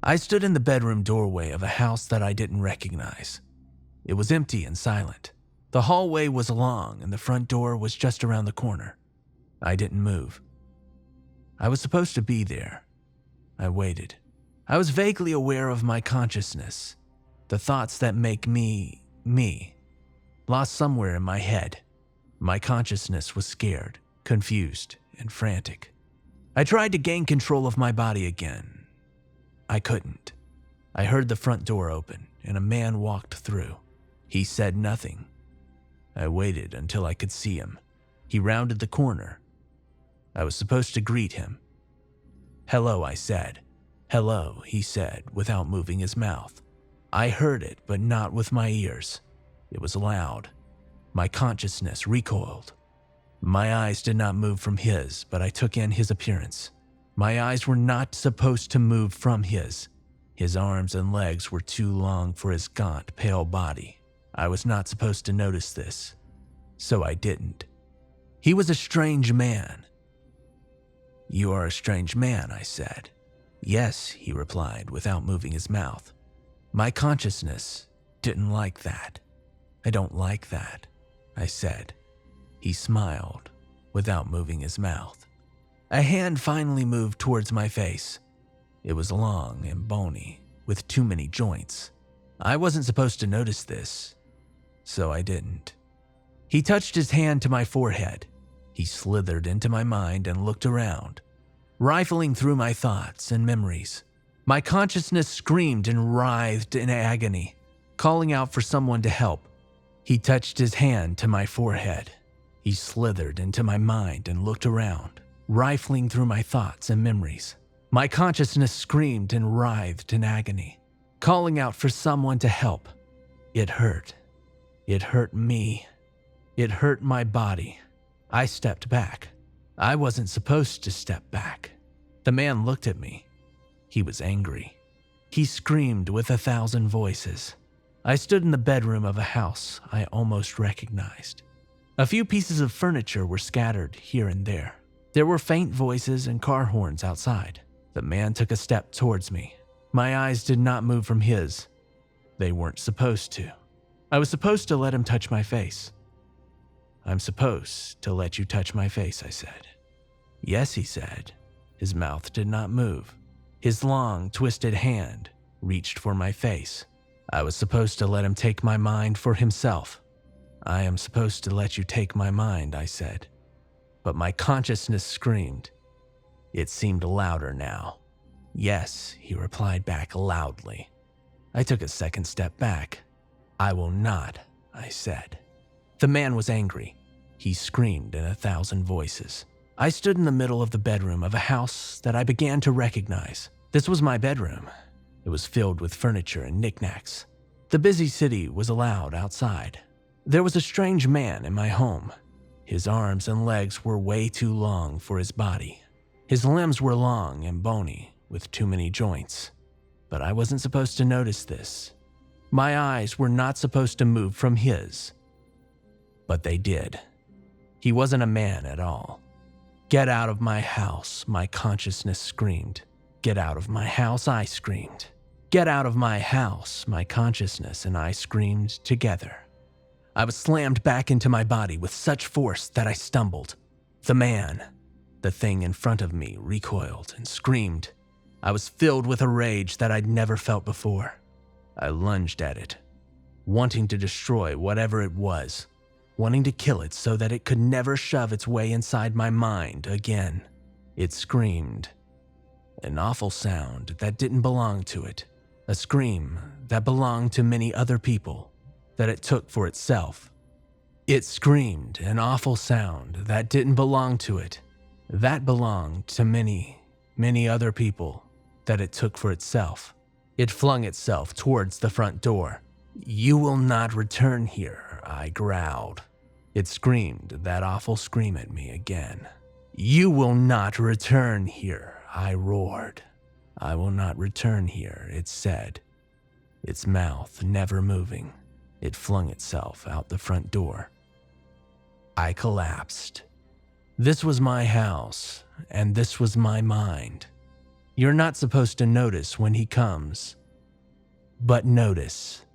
I stood in the bedroom doorway of a house that I didn't recognize. It was empty and silent. The hallway was long and the front door was just around the corner. I didn't move. I was supposed to be there. I waited. I was vaguely aware of my consciousness, the thoughts that make me, lost somewhere in my head. My consciousness was scared, confused, and frantic. I tried to gain control of my body again. I couldn't. I heard the front door open and a man walked through. He said nothing. I waited until I could see him. He rounded the corner. I was supposed to greet him. "Hello," I said. "Hello," he said, without moving his mouth. I heard it, but not with my ears. It was loud. My consciousness recoiled. My eyes did not move from his, but I took in his appearance. My eyes were not supposed to move from his. His arms and legs were too long for his gaunt, pale body. I was not supposed to notice this, so I didn't. He was a strange man. "You are a strange man," I said. "Yes," he replied without moving his mouth. My consciousness didn't like that. "I don't like that," I said. He smiled without moving his mouth. A hand finally moved towards my face. It was long and bony, with too many joints. I wasn't supposed to notice this, so I didn't. He touched his hand to my forehead. He slithered into my mind and looked around, rifling through my thoughts and memories. My consciousness screamed and writhed in agony, calling out for someone to help. He touched his hand to my forehead. He slithered into my mind and looked around, rifling through my thoughts and memories. My consciousness screamed and writhed in agony, calling out for someone to help. It hurt. It hurt me. It hurt my body. I stepped back. I wasn't supposed to step back. The man looked at me. He was angry. He screamed with 1,000 voices. I stood in the bedroom of a house I almost recognized. A few pieces of furniture were scattered here and there. There were faint voices and car horns outside. The man took a step towards me. My eyes did not move from his. They weren't supposed to. I was supposed to let him touch my face. "I'm supposed to let you touch my face," I said. "Yes," he said. His mouth did not move. His long, twisted hand reached for my face. I was supposed to let him take my mind for himself. "I am supposed to let you take my mind," I said. But my consciousness screamed. It seemed louder now. "Yes," he replied back loudly. I took a second step back. "I will not," I said. The man was angry. He screamed in 1,000 voices. I stood in the middle of the bedroom of a house that I began to recognize. This was my bedroom. It was filled with furniture and knickknacks. The busy city was loud outside. There was a strange man in my home. His arms and legs were way too long for his body. His limbs were long and bony, with too many joints. But I wasn't supposed to notice this. My eyes were not supposed to move from his. But they did. He wasn't a man at all. "Get out of my house," my consciousness screamed. "Get out of my house," I screamed. "Get out of my house," my consciousness and I screamed together. I was slammed back into my body with such force that I stumbled. The man, the thing in front of me, recoiled and screamed. I was filled with a rage that I'd never felt before. I lunged at it, wanting to destroy whatever it was, wanting to kill it so that it could never shove its way inside my mind again. It screamed. An awful sound that didn't belong to it. A scream that belonged to many other people, that it took for itself. It screamed an awful sound that didn't belong to it, that belonged to many, many other people, that it took for itself. It flung itself towards the front door. "You will not return here," I growled. It screamed that awful scream at me again. "You will not return here," I roared. "I will not return here," it said, its mouth never moving. It flung itself out the front door. I collapsed. This was my house, and this was my mind. You're not supposed to notice when he comes, but notice.